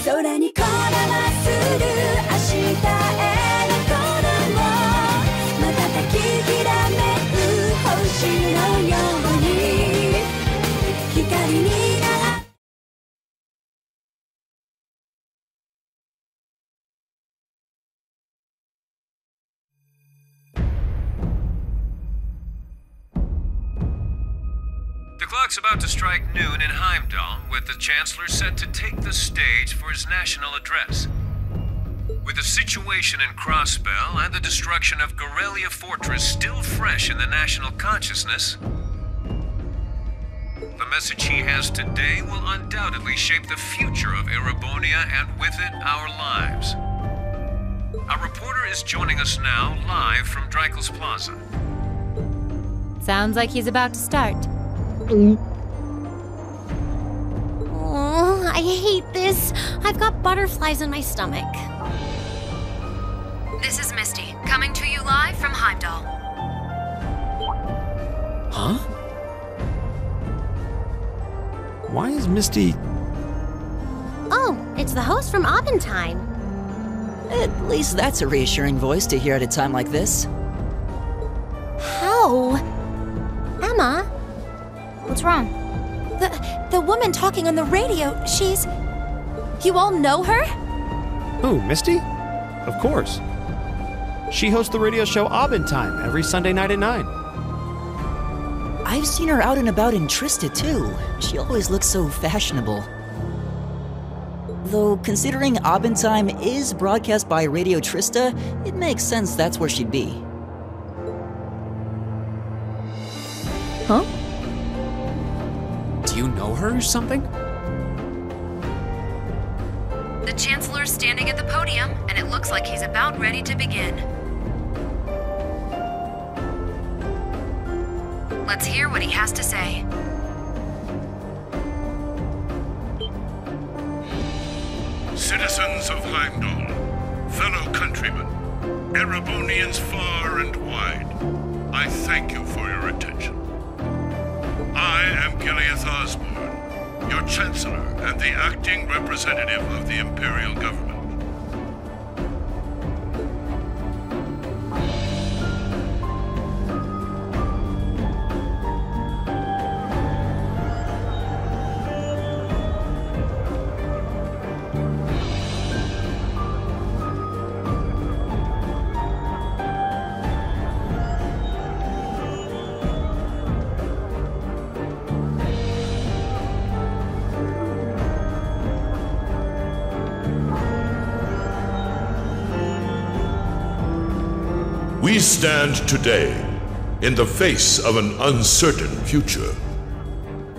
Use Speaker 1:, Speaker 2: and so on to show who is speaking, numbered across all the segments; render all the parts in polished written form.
Speaker 1: 空にこだまする明日へのこの瞬ききらめく星のように光になる
Speaker 2: The clock's about to strike noon in Heimdall, with the Chancellor set to take the stage for his national address. With the situation in Crossbell and the destruction of Gorelia Fortress still fresh in the national consciousness, the message he has today will undoubtedly shape the future of Erebonia and with it, our lives. Our reporter is joining us now live from Dreikel's Plaza.
Speaker 3: Sounds like he's about to start.
Speaker 4: Oh, I hate this. I've got butterflies in my stomach.
Speaker 5: This is Misty, coming to you live from Heimdall.
Speaker 6: Huh? Why is Misty...
Speaker 4: Oh, it's the host from Abendtime.
Speaker 7: At least that's a reassuring voice to hear at a time like this.
Speaker 4: How? Emma?
Speaker 3: What's wrong?
Speaker 4: The woman talking on the radio, she's... You all know her?
Speaker 6: Who, Misty? Of course. She hosts the radio show Abendtime every Sunday night at 9.
Speaker 7: I've seen her out and about in Trista, too. She always looks so fashionable. Though, considering Abendtime is broadcast by Radio Trista, it makes sense that's where she'd be. Huh?
Speaker 6: Do you know her or something?
Speaker 5: The Chancellor's standing at the podium, and it looks like he's about ready to begin. Let's hear what he has to say.
Speaker 8: Citizens of Heimdall, fellow countrymen, Erebonians far and wide, I thank you for your attention. I am Gileath Osborne, your Chancellor and the acting representative of the Imperial Government. We stand today in the face of an uncertain future.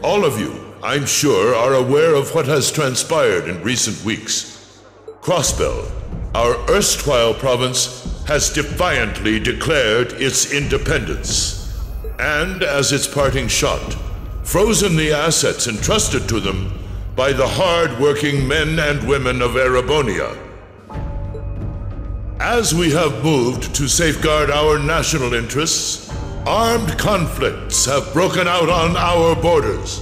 Speaker 8: All of you, I'm sure, are aware of what has transpired in recent weeks. Crossbell, our erstwhile province, has defiantly declared its independence, and as its parting shot, frozen the assets entrusted to them by the hard-working men and women of Erebonia. As we have moved to safeguard our national interests, armed conflicts have broken out on our borders.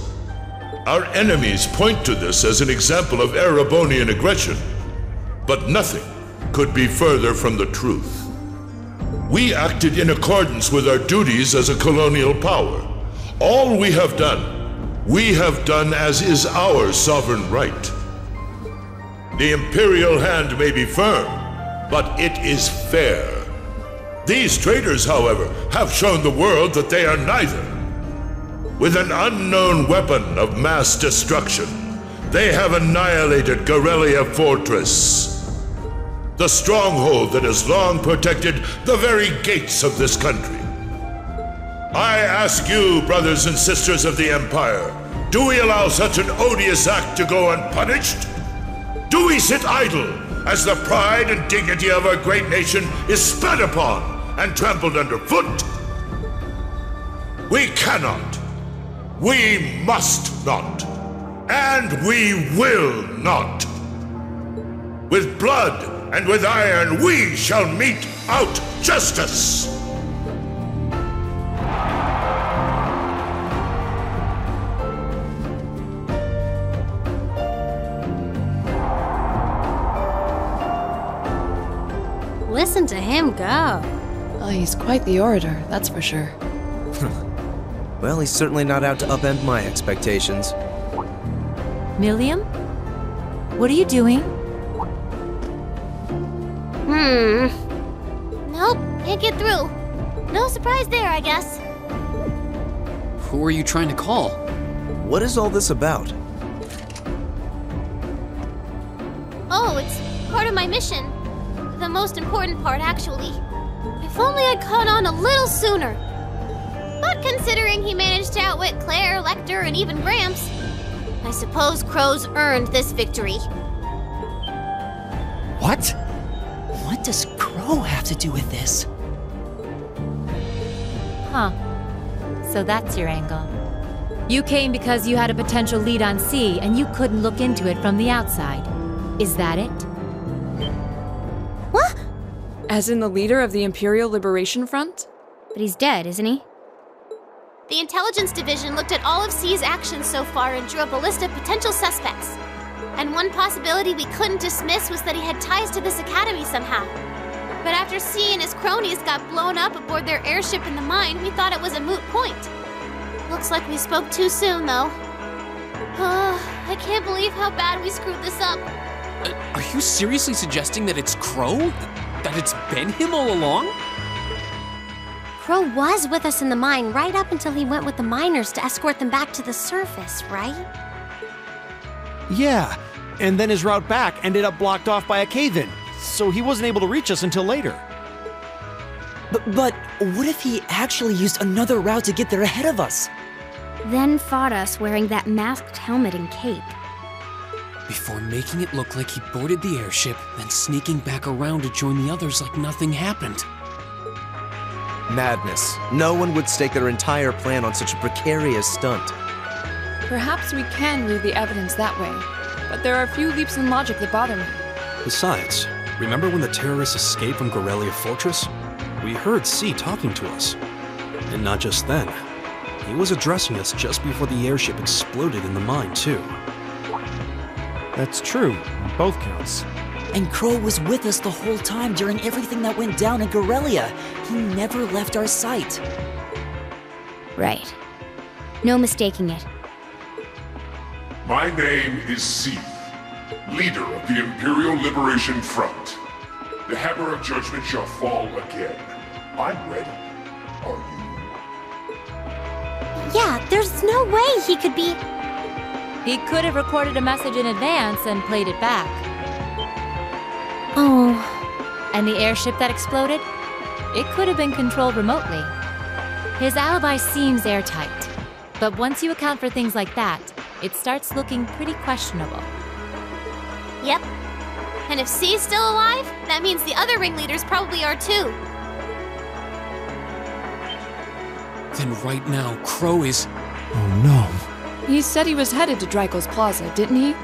Speaker 8: Our enemies point to this as an example of Erebonian aggression, but nothing could be further from the truth. We acted in accordance with our duties as a colonial power. All we have done as is our sovereign right. The imperial hand may be firm, but it is fair. These traitors, however, have shown the world that they are neither. With an unknown weapon of mass destruction, they have annihilated Gorelia Fortress, the stronghold that has long protected the very gates of this country. I ask you, brothers and sisters of the Empire, do we allow such an odious act to go unpunished? Do we sit idle as the pride and dignity of our great nation is spat upon and trampled underfoot? We cannot, we must not, and we will not. With blood and with iron we shall mete out justice.
Speaker 4: Listen to him go.
Speaker 9: Well, he's quite the orator, that's for sure.
Speaker 10: Well, he's certainly not out to upend my expectations.
Speaker 3: Milliam? What are you doing?
Speaker 4: Nope, can't get through. No surprise there, I guess.
Speaker 11: Who are you trying to call?
Speaker 10: What is all this about?
Speaker 4: Oh, it's part of my mission. The most important part, actually. If only I'd caught on a little sooner. But considering he managed to outwit Claire, Lecter, and even Gramps, I suppose Crow's earned this victory.
Speaker 6: What?
Speaker 7: What does Crow have to do with this?
Speaker 3: Huh. So that's your angle. You came because you had a potential lead on C and you couldn't look into it from the outside. Is that it?
Speaker 4: What?
Speaker 9: As in the leader of the Imperial Liberation Front?
Speaker 4: But he's dead, isn't he? The Intelligence Division looked at all of C's actions so far and drew up a list of potential suspects. And one possibility we couldn't dismiss was that he had ties to this academy somehow. But after C and his cronies got blown up aboard their airship in the mine, we thought it was a moot point. Looks like we spoke too soon, though. I can't believe how bad we screwed this up.
Speaker 11: Are you seriously suggesting that it's Crow? That it's been him all along?
Speaker 4: Crow was with us in the mine right up until he went with the miners to escort them back to the surface, right?
Speaker 6: Yeah, and then his route back ended up blocked off by a cave-in, so he wasn't able to reach us until later.
Speaker 7: But what if he actually used another route to get there ahead of us?
Speaker 12: Then fought us wearing that masked helmet and cape.
Speaker 11: Before making it look like he boarded the airship, then sneaking back around to join the others like nothing happened.
Speaker 10: Madness. No one would stake their entire plan on such a precarious stunt.
Speaker 9: Perhaps we can read the evidence that way, but there are a few leaps in logic that bother me.
Speaker 13: Besides, remember when the terrorists escaped from Gorelia Fortress? We heard C talking to us. And not just then. He was addressing us just before the airship exploded in the mine, too.
Speaker 6: That's true, on both counts.
Speaker 7: And Crow was with us the whole time during everything that went down in Gorelia. He never left our sight.
Speaker 12: Right. No mistaking it.
Speaker 14: My name is C, leader of the Imperial Liberation Front. The hammer of judgment shall fall again. I'm ready. Are you?
Speaker 4: Yeah, there's no way he could be...
Speaker 3: He could have recorded a message in advance and played it back.
Speaker 4: Oh.
Speaker 3: And the airship that exploded? It could have been controlled remotely. His alibi seems airtight. But once you account for things like that, it starts looking pretty questionable.
Speaker 4: Yep. And if C's still alive, that means the other ringleaders probably are too.
Speaker 11: Then right now, Crow is...
Speaker 6: Oh no.
Speaker 9: He said he was headed to Drykel's Plaza, didn't he?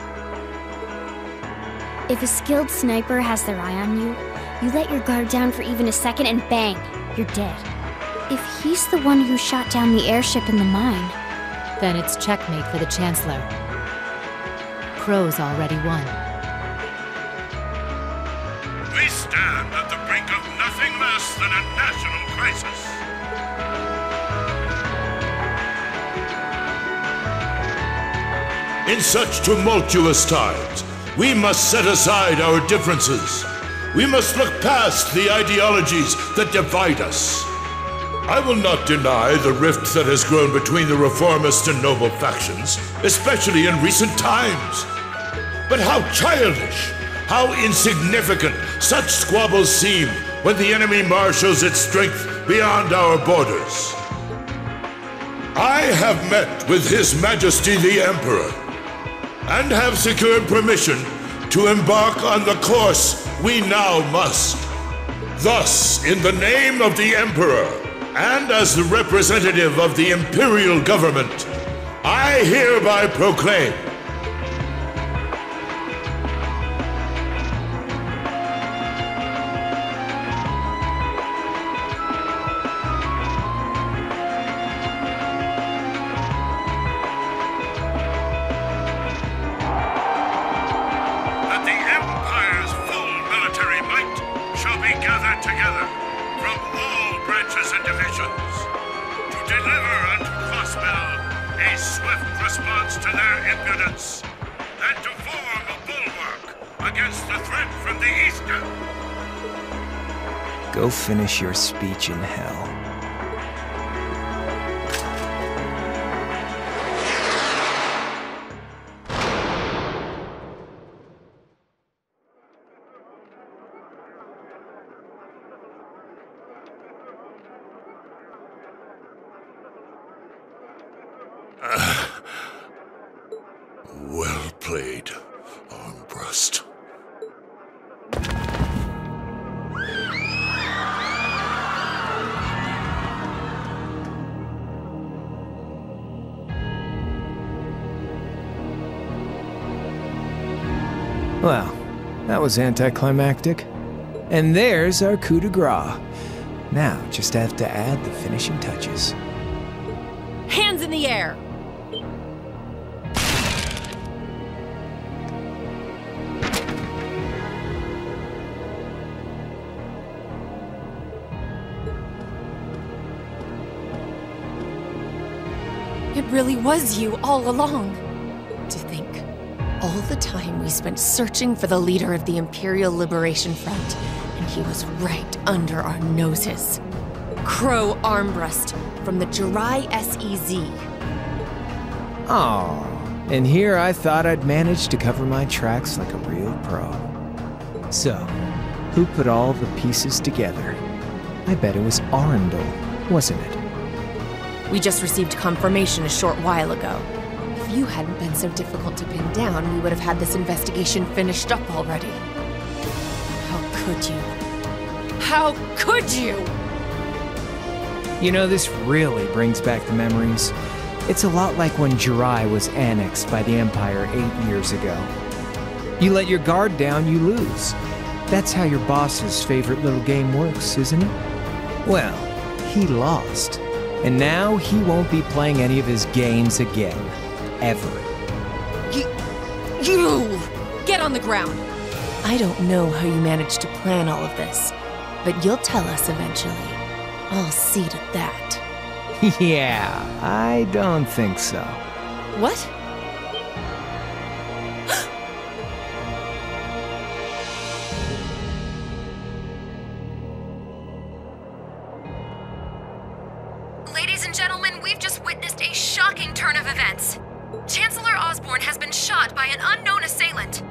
Speaker 12: If a skilled sniper has their eye on you, you let your guard down for even a second and bang, you're dead. If he's the one who shot down the airship in the mine...
Speaker 3: Then it's checkmate for the Chancellor. Crow's already won.
Speaker 8: We stand at the brink of nothing less than a national crisis. In such tumultuous times, we must set aside our differences. We must look past the ideologies that divide us. I will not deny the rift that has grown between the reformist and noble factions, especially in recent times. But how childish, how insignificant such squabbles seem when the enemy marshals its strength beyond our borders. I have met with His Majesty the Emperor, and have secured permission to embark on the course we now must. Thus, in the name of the Emperor, and as the representative of the Imperial Government, I hereby proclaim that the Empire's full military might shall be gathered
Speaker 2: together from all branches and divisions to deliver unto Crossbell a swift response to their impudence and to form a bulwark against the threat from the eastern.
Speaker 15: Go finish your speech in hell.
Speaker 8: Well played, Armbrust.
Speaker 15: Well, that was anticlimactic. And there's our coup de grace. Now, just have to add the finishing touches.
Speaker 3: Hands in the air!
Speaker 16: It really was you all along. To think, all the time we spent searching for the leader of the Imperial Liberation Front, and he was right under our noses. Crow Armbrust from the Jirai SEZ.
Speaker 15: Aw, and here I thought I'd managed to cover my tracks like a real pro. So, who put all the pieces together? I bet it was Arundel, wasn't it?
Speaker 16: We just received confirmation a short while ago. If you hadn't been so difficult to pin down, we would have had this investigation finished up already. How could you? How could you?
Speaker 15: You know, this really brings back the memories. It's a lot like when Jirai was annexed by the Empire 8 years ago. You let your guard down, you lose. That's how your boss's favorite little game works, isn't it? Well, he lost. And now he won't be playing any of his games again. Ever.
Speaker 16: You! Get on the ground! I don't know how you managed to plan all of this, but you'll tell us eventually. I'll see to that.
Speaker 15: Yeah, I don't think so.
Speaker 16: What?
Speaker 5: Ladies and gentlemen, we've just witnessed a shocking turn of events. Chancellor Osborne has been shot by an unknown assailant.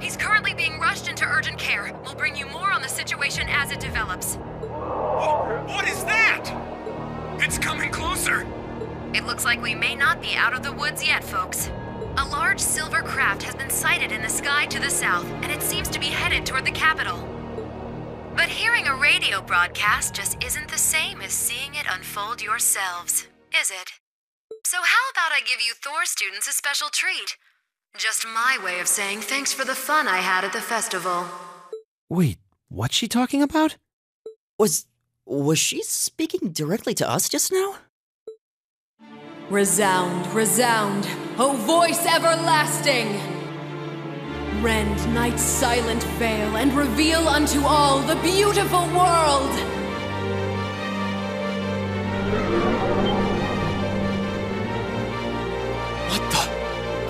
Speaker 5: He's currently being rushed into urgent care. We'll bring you more on the situation as it develops.
Speaker 2: What is that? It's coming closer.
Speaker 5: It looks like we may not be out of the woods yet, folks. A large silver craft has been sighted in the sky to the south, and it seems to be headed toward the capital. But hearing a radio broadcast just isn't the same as seeing it unfold yourselves, is it? So how about I give you Thor students a special treat? Just my way of saying thanks for the fun I had at the festival.
Speaker 6: Wait, what's she talking about?
Speaker 7: Was she speaking directly to us just now?
Speaker 16: Resound, resound, O voice everlasting! Rend night's silent veil and reveal unto all the beautiful world!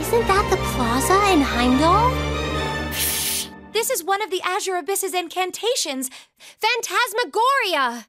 Speaker 12: Isn't that the plaza in Heimdall?
Speaker 4: This is one of the Azure Abyss's incantations, Phantasmagoria!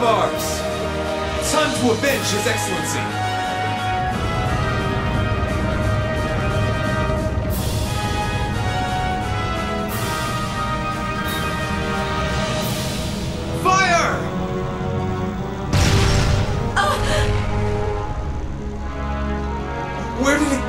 Speaker 17: ours! Time to avenge His Excellency! Fire! Where did it...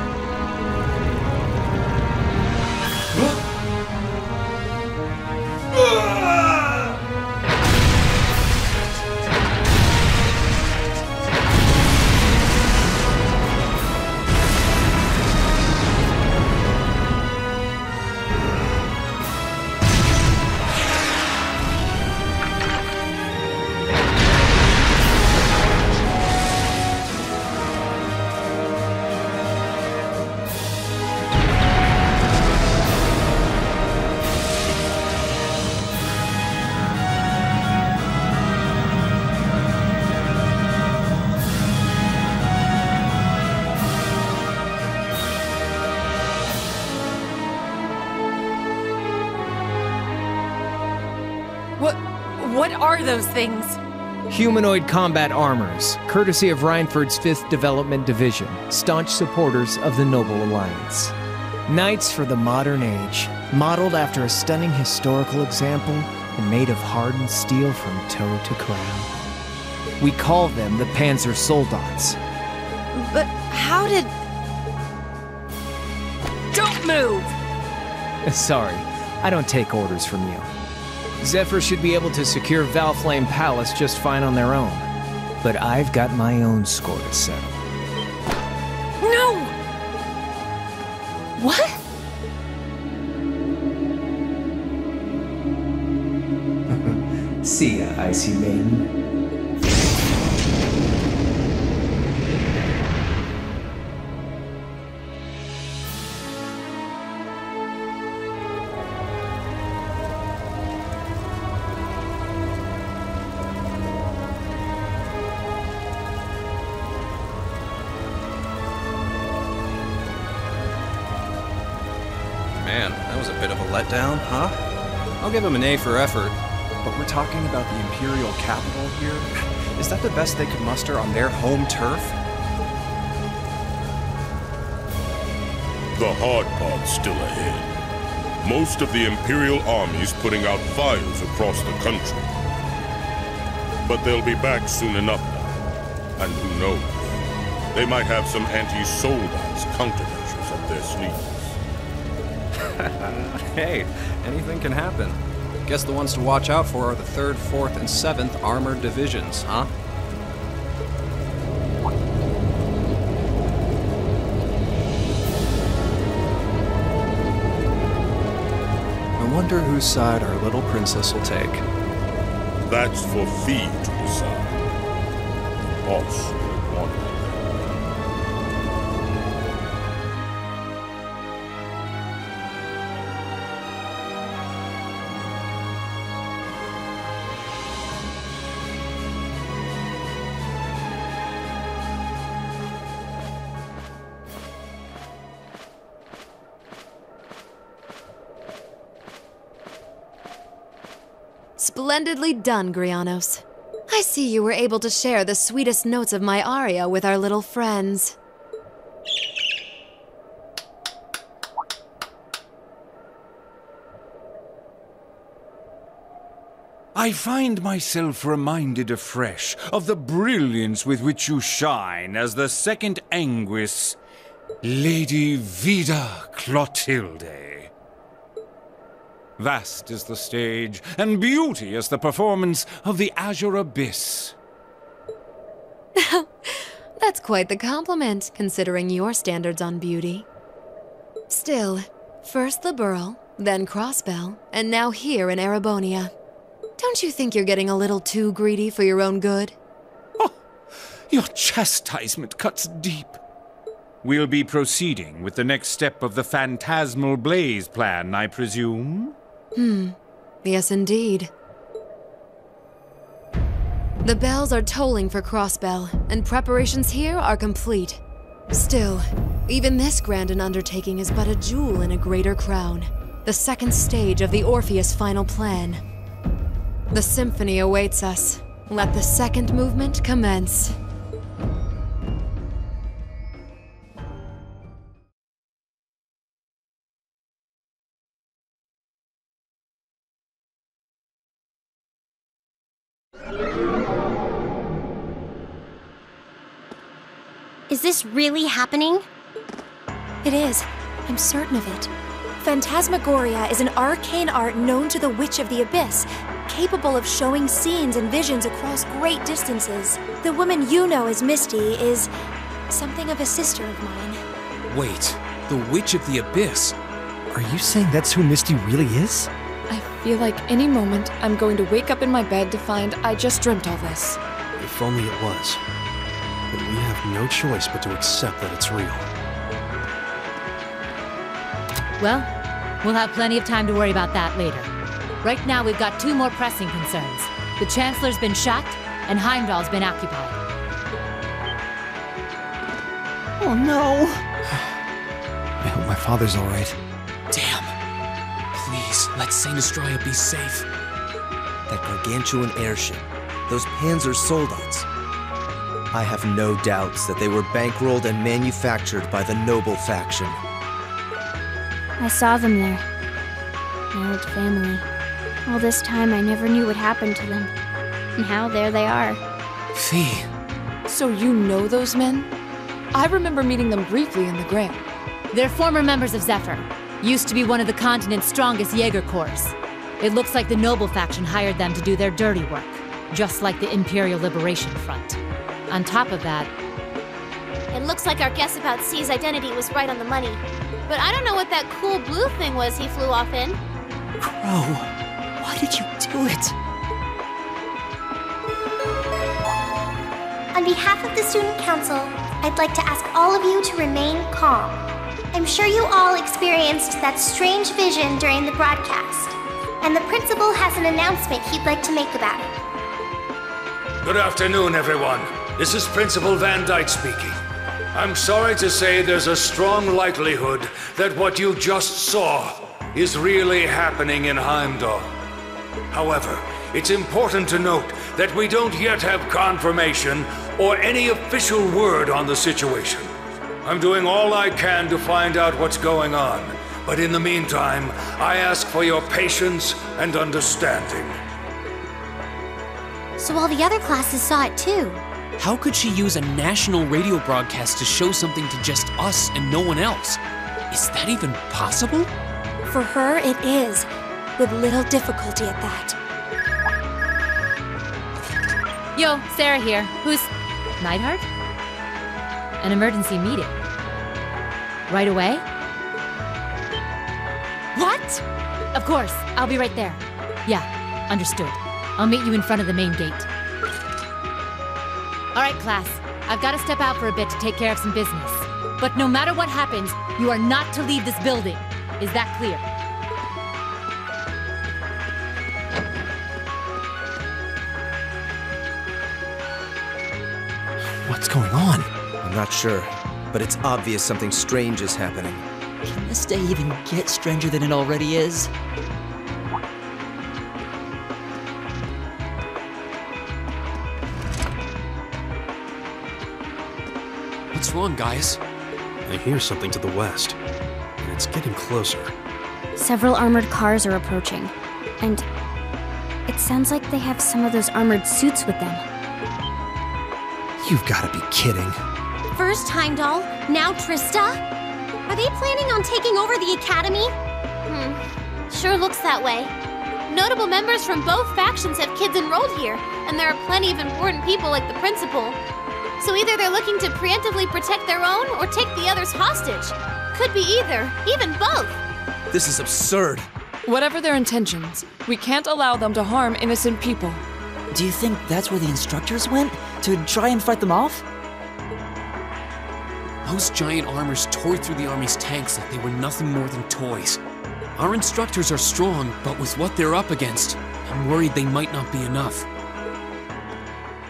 Speaker 16: What are those things?
Speaker 15: Humanoid combat armors, courtesy of Reinford's 5th Development Division, staunch supporters of the Noble Alliance. Knights for the modern age, modeled after a stunning historical example and made of hardened steel from toe to crown. We call them the Panzer Soldats.
Speaker 16: But how did... Don't move!
Speaker 15: Sorry, I don't take orders from you. Zephyr should be able to secure Valflame Palace just fine on their own. But I've got my own score to settle.
Speaker 16: No! What?
Speaker 15: See ya, Icy Maiden.
Speaker 13: Man, that was a bit of a letdown, huh? I'll give him an A for effort. But we're talking about the Imperial capital here? Is that the best they could muster on their home turf?
Speaker 8: The hard part's still ahead. Most of the Imperial army's putting out fires across the country. But they'll be back soon enough now. And who knows? They might have some anti-Soldats countermeasures up their sleeves.
Speaker 13: Hey, anything can happen. Guess the ones to watch out for are the 3rd, 4th, and 7th Armored Divisions, huh? I wonder whose side our little princess will take.
Speaker 8: That's for Fee to decide. The boss will want it.
Speaker 5: Splendidly done, Grianos. I see you were able to share the sweetest notes of my aria with our little friends.
Speaker 18: I find myself reminded afresh of the brilliance with which you shine as the second Anguis, Lady Vida Clotilde. Vast is the stage, and beauty is the performance of the Azure Abyss.
Speaker 5: That's quite the compliment, considering your standards on beauty. Still, first Liberl, then Crossbell, and now here in Erebonia. Don't you think you're getting a little too greedy for your own good?
Speaker 18: Oh, your chastisement cuts deep. We'll be proceeding with the next step of the Phantasmal Blaze plan, I presume?
Speaker 5: Yes, indeed. The bells are tolling for Crossbell, and preparations here are complete. Still, even this grand an undertaking is but a jewel in a greater crown. The second stage of the Orpheus final plan. The symphony awaits us,
Speaker 16: Let the second movement commence.
Speaker 12: Is this really happening?
Speaker 19: It is. I'm certain of it. Phantasmagoria is an arcane art known to the Witch of the Abyss, capable of showing scenes and visions across great distances. The woman you know as Misty is something of a sister of mine.
Speaker 11: Wait, the Witch of the Abyss?
Speaker 15: Are you saying that's who Misty really is?
Speaker 9: I feel like any moment I'm going to wake up in my bed to find I just dreamt all this.
Speaker 13: If only it was. But we have no choice but to accept that it's real.
Speaker 3: Well, we'll have plenty of time to worry about that later. Right now, we've got two more pressing concerns. The Chancellor's been shot, and Heimdall's been occupied.
Speaker 15: Oh no! I hope my father's alright.
Speaker 11: Damn. Please, let Saint Estrella be safe.
Speaker 10: That gargantuan airship, those Panzer Soldats. I have no doubts that they were bankrolled and manufactured by the noble faction.
Speaker 12: I saw them there. My old family. All this time I never knew what happened to them. And now there they are.
Speaker 11: Fee.
Speaker 9: So you know those men? I remember meeting them briefly in the Grey.
Speaker 3: They're former members of Zephyr. Used to be one of the continent's strongest Jaeger Corps. It looks like the noble faction hired them to do their dirty work. Just like the Imperial Liberation Front. On top of that...
Speaker 4: It looks like our guess about C's identity was right on the money. But I don't know what that cool blue thing was he flew off in.
Speaker 7: Crow, why did you do it?
Speaker 20: On behalf of the Student Council, I'd like to ask all of you to remain calm. I'm sure you all experienced that strange vision during the broadcast, and the principal has an announcement he'd like to make about it.
Speaker 21: Good afternoon, everyone. This is Principal Van Dyke speaking. I'm sorry to say there's a strong likelihood that what you just saw is really happening in Heimdall. However, it's important to note that we don't yet have confirmation or any official word on the situation. I'm doing all I can to find out what's going on, but in the meantime, I ask for your patience and understanding.
Speaker 12: So all the other classes saw it too.
Speaker 11: How could she use a national radio broadcast to show something to just us and no one else? Is that even possible?
Speaker 19: For her, it is. With little difficulty at that.
Speaker 3: Yo, Sarah here. Who's... Neidhart? An emergency meeting. Right away? What? Of course. I'll be right there. Yeah, understood. I'll meet you in front of the main gate. All right, class. I've got to step out for a bit to take care of some business. But no matter what happens, you are not to leave this building. Is that clear?
Speaker 15: What's going on?
Speaker 10: I'm not sure, but it's obvious something strange is happening.
Speaker 7: Can this day even get stranger than it already is?
Speaker 11: What's wrong, guys?
Speaker 13: I hear something to the west, and it's getting closer.
Speaker 12: Several armored cars are approaching, and it sounds like they have some of those armored suits with them.
Speaker 15: You've got to be kidding.
Speaker 12: First Heimdall, now Trista? Are they planning on taking over the academy?
Speaker 4: Sure looks that way. Notable members from both factions have kids enrolled here, and there are plenty of important people like the principal. So either they're looking to preemptively protect their own or take the others hostage. Could be either, even both.
Speaker 10: This is absurd.
Speaker 9: Whatever their intentions, we can't allow them to harm innocent people.
Speaker 7: Do you think that's where the instructors went? To try and fight them off?
Speaker 11: Those giant armors tore through the army's tanks like they were nothing more than toys. Our instructors are strong, but with what they're up against, I'm worried they might not be enough.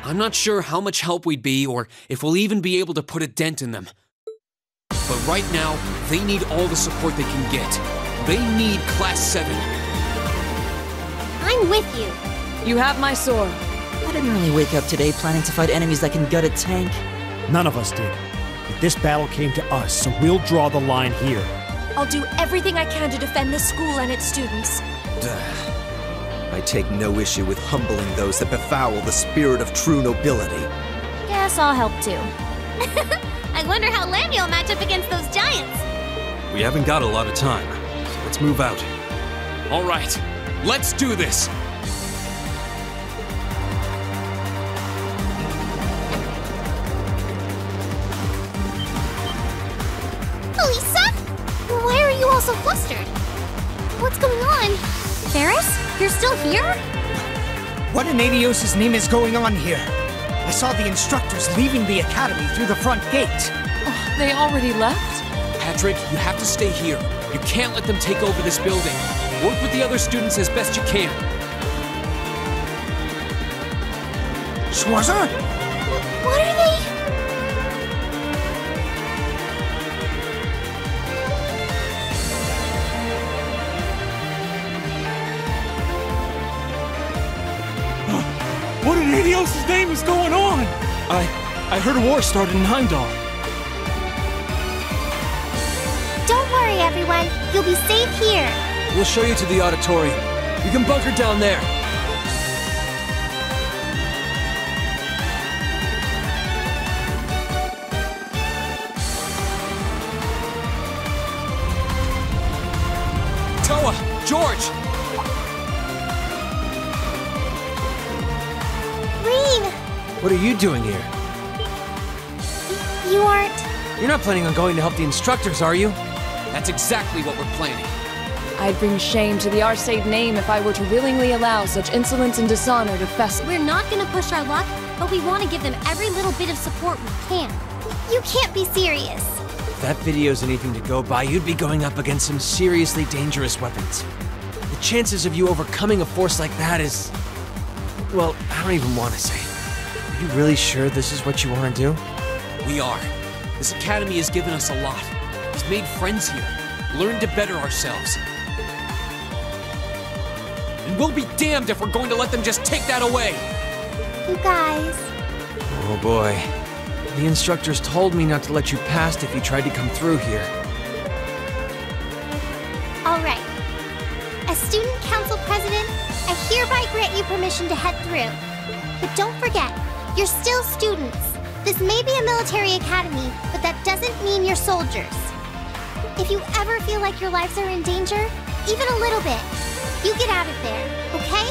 Speaker 11: I'm not sure how much help we'd be, or if we'll even be able to put a dent in them. But right now, they need all the support they can get. They need Class 7.
Speaker 12: I'm with you.
Speaker 9: You have my sword.
Speaker 7: I didn't really wake up today planning to fight enemies that can gut a tank.
Speaker 6: None of us did. But this battle came to us, so we'll draw the line here.
Speaker 19: I'll do everything I can to defend this school and its students.
Speaker 10: I take no issue with humbling those that befoul the spirit of true nobility.
Speaker 4: Guess I'll help too. I wonder how Landy will match up against those giants.
Speaker 13: We haven't got a lot of time, so let's move out.
Speaker 11: All right, let's do this.
Speaker 4: Elisa? Why are you all so flustered? What's going on? Ferris? You're still here?
Speaker 1: What in Adios' name is going on here? I saw the instructors leaving the academy through the front gate.
Speaker 9: Oh, they already left?
Speaker 11: Patrick, you have to stay here. You can't let them take over this building. Work with the other students as best you can.
Speaker 1: Schwarzer?
Speaker 4: What are they?
Speaker 11: What in Adios' name is going on? I heard a war started in Heimdall.
Speaker 20: Don't worry, everyone. You'll be safe here.
Speaker 11: We'll show you to the auditorium. You can bunker down there. Toa! George!
Speaker 20: Rean!
Speaker 11: What are you doing here?
Speaker 20: You aren't...
Speaker 11: You're not planning on going to help the instructors, are you? That's exactly what we're planning.
Speaker 9: I'd bring shame to the Arcade name if I were to willingly allow such insolence and dishonor to fester.
Speaker 4: We're not gonna push our luck, but we want to give them every little bit of support we can. You can't be serious.
Speaker 11: If that video's anything to go by, you'd be going up against some seriously dangerous weapons. The chances of you overcoming a force like that is... well, I don't even want to say. Are you really sure this is what you want to do? We are. This academy has given us a lot. We've made friends here, learned to better ourselves. And we'll be damned if we're going to let them just take that away!
Speaker 20: You guys...
Speaker 11: Oh boy. The instructors told me not to let you past if you tried to come through here.
Speaker 20: All right. As student council president, I hereby grant you permission to head through. But don't forget, you're still students. This may be a military academy, but that doesn't mean you're soldiers. If you ever feel like your lives are in danger, even a little bit, you get out of there, okay?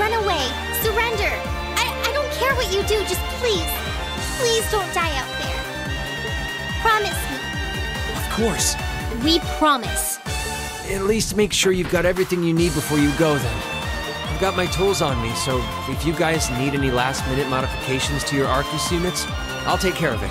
Speaker 20: Run away, surrender. I don't care what you do, just please don't die out there. Promise me.
Speaker 11: Of course.
Speaker 4: We promise.
Speaker 11: At least make sure you've got everything you need before you go then. I've got my tools on me, so if you guys need any last-minute modifications to your Arcus units, I'll take care of it.